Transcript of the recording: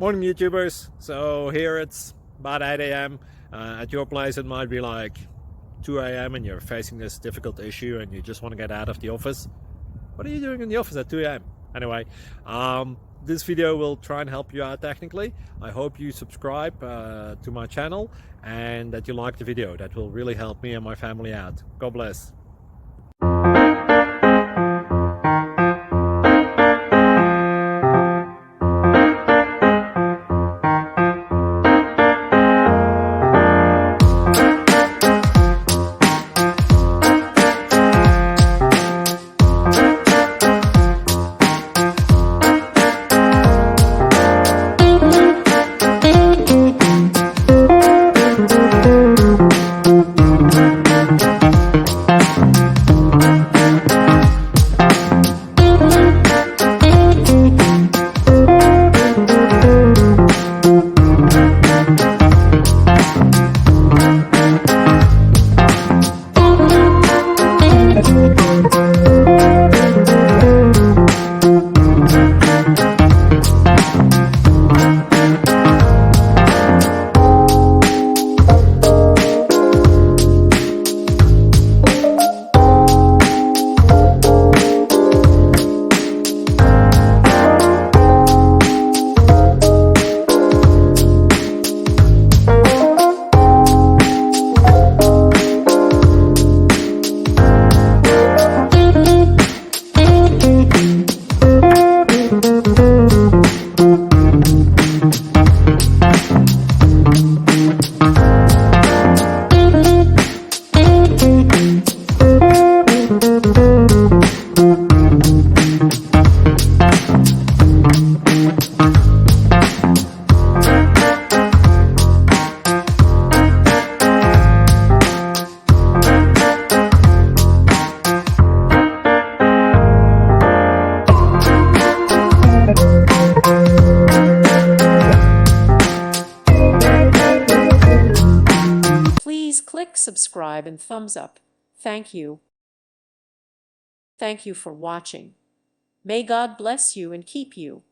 Morning YouTubers. So here it's about 8 a.m. At your place it might be like 2 a.m. and you're facing this difficult issue and you just want to get out of the office. What are you doing in the office at 2 a.m.? Anyway, this video will try and help you out technically. I hope you subscribe to my channel and that you like the video. That will really help me and my family out. God bless. Please click subscribe and thumbs up. Thank you. Thank you for watching. May God bless you and keep you.